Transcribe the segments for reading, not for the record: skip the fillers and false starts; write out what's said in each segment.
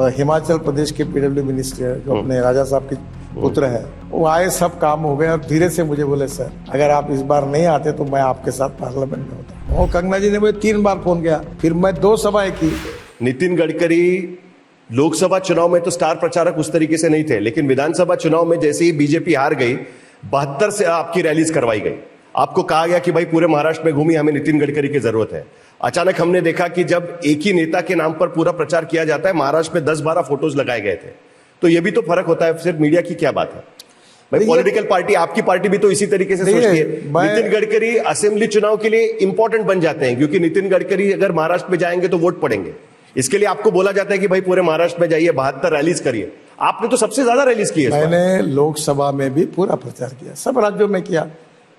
हिमाचल प्रदेश के PW minister जो अपने राजा साहब के पुत्र है, वो आए, सब काम हो गए और धीरे से मुझे बोले सर अगर आप इस बार नहीं आते तो मैं आपके साथ पार्लियामेंट में होता। और कंगना जी ने मुझे 3 बार फोन किया, फिर मैं 2 सभाएं की। नितिन गडकरी लोकसभा चुनाव में तो स्टार प्रचारक उस तरीके से नहीं थे, लेकिन विधानसभा चुनाव में जैसे ही बीजेपी हार गई 72 से आपकी रैलीज करवाई गई। आपको कहा गया कि भाई पूरे महाराष्ट्र में घूमी, हमें नितिन गडकरी की जरूरत है। अचानक हमने देखा कि जब एक ही नेता के नाम पर पूरा प्रचार किया जाता है, महाराष्ट्र में 10-12 फोटोज लगाए गए थे। तो ये भी तो फर्क होता है। सिर्फ मीडिया की क्या बात है भाई, पॉलिटिकल पार्टी, आपकी पार्टी भी तो इसी तरीके से सोचती है। नितिन गडकरी असेंबली चुनाव के लिए इंपॉर्टेंट बन जाते हैं, क्योंकि नितिन गडकरी अगर महाराष्ट्र में जाएंगे तो वोट पड़ेंगे। इसके लिए आपको बोला जाता है कि भाई पूरे महाराष्ट्र में जाइए, 72 रैलीज करिए। आपने तो सबसे ज्यादा रैलीज की है। मैंने लोकसभा में भी पूरा प्रचार किया, सब राज्यों में किया।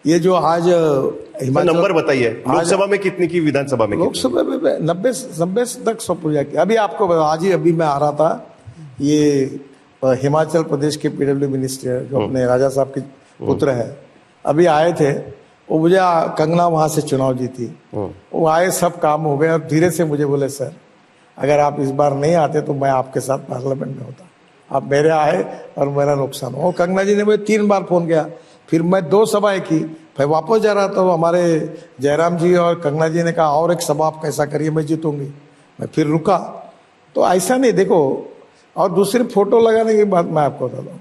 ये जो आज नंबर बताइए, लोकसभा में कितनी की, विधानसभा में? लोकसभा में 90 तक सब पूजा किया। अभी आपको आज ही अभी मैं आ रहा था, ये हिमाचल प्रदेश के पीडब्ल्यू मिनिस्टर जो अपने राजा साहब के पुत्र है, अभी आए थे। वो मुझे कंगना वहां से चुनाव जीती, वो आए, सब काम हो गए और धीरे से मुझे बोले सर अगर आप इस बार नहीं आते तो मैं आपके साथ पार्लियामेंट में होता। आप मेरे आए और मेरा नुकसान हो। कंगना जी ने मुझे 3 बार फोन किया, फिर मैं 2 सभाएं की। फिर वापस जा रहा था, हमारे जयराम जी और कंगना जी ने कहा और एक सभा आप कैसा करिए, मैं जीतूंगी। मैं फिर रुका। तो ऐसा नहीं, देखो। और दूसरी फोटो लगाने की बात मैं आपको बताता हूँ।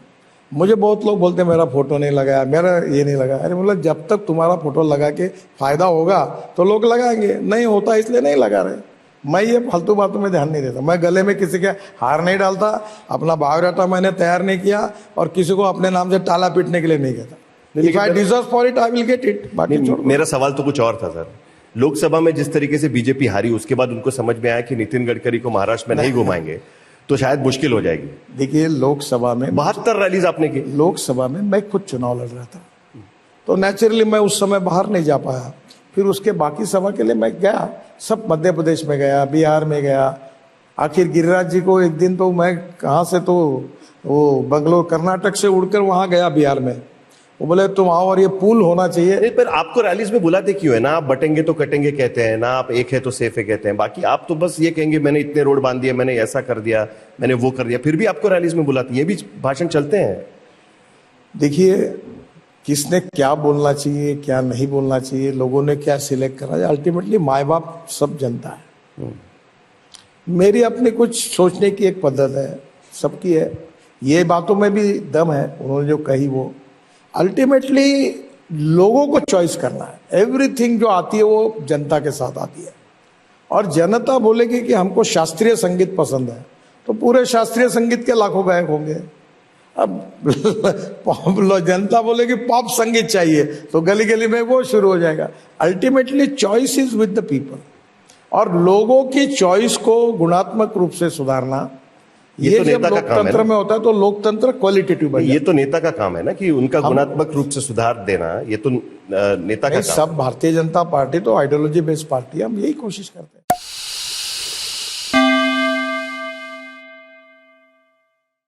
मुझे बहुत लोग बोलते हैं मेरा फोटो नहीं लगाया, मेरा ये नहीं लगाया। अरे मतलब जब तक तुम्हारा फोटो लगा के फायदा होगा तो लोग लगाएंगे, नहीं होता इसलिए नहीं लगा रहे। मैं ये फालतू बातों में ध्यान नहीं देता। मैं गले में किसी के हार नहीं डालता, अपना बायोडाटा मैंने तैयार नहीं किया और किसी को अपने नाम से टाला पीटने के लिए नहीं कहता। If I deserve for it, I will get it। मेरा सवाल तो कुछ और था सर। लोकसभा में जिस तरीके से बीजेपी हारी, उसके बाद उनको समझ में आया कि नितिन गडकरी को महाराष्ट्र में नहीं घुमाएंगे तो शायद मुश्किल हो जाएगी। देखिए, लोकसभा में 72 रैलीज आपने की। लोकसभा में मैं खुद चुनाव लड़ रहा था, तो नेचुरली मैं उस समय बाहर नहीं जा पाया। फिर उसके बाकी सभा के लिए मैं गया, सब मध्य प्रदेश में गया, बिहार में गया। आखिर गिरिराज जी को एक दिन तो मैं कहाँ से, तो वो बंगलोर कर्नाटक से उड़कर वहां गया बिहार में। वो बोले तुम आओ और ये पुल होना चाहिए। पर आपको रैलीज में बुलाते क्यों है? ना आप बटेंगे तो कटेंगे कहते हैं, ना आप एक है तो सेफ है कहते हैं। बाकी आप तो बस ये कहेंगे मैंने इतने रोड बांध दिए, मैंने ऐसा कर दिया, मैंने वो कर दिया, फिर भी आपको रैलीज में बुलाते हैं। ये भी भाषण चलते हैं। देखिए, किसने क्या बोलना चाहिए, क्या नहीं बोलना चाहिए, लोगों ने क्या सिलेक्ट करा है, अल्टीमेटली माँ बाप सब जनता है। मेरी अपनी कुछ सोचने की एक पद्धत है, सबकी है। ये बातों में भी दम है, उन्होंने जो कही वो अल्टीमेटली लोगों को चॉइस करना है। एवरीथिंग जो आती है वो जनता के साथ आती है। और जनता बोलेगी कि हमको शास्त्रीय संगीत पसंद है तो पूरे शास्त्रीय संगीत के लाखों गायक होंगे। अब जनता बोलेगी पॉप संगीत चाहिए तो गली गली में वो शुरू हो जाएगा। Ultimately choice is with the people, और लोगों की चॉइस को गुणात्मक रूप से सुधारना, ये तो जब लोकतंत्र में होता है तो लोकतंत्र क्वालिटेटिव बन जाता है। ये तो नेता का काम है ना कि उनका गुणात्मक रूप से सुधार देना। ये तो नेता का काम है। सब भारतीय जनता पार्टी तो आइडियोलॉजी बेस्ड पार्टी है, हम यही कोशिश करते हैं।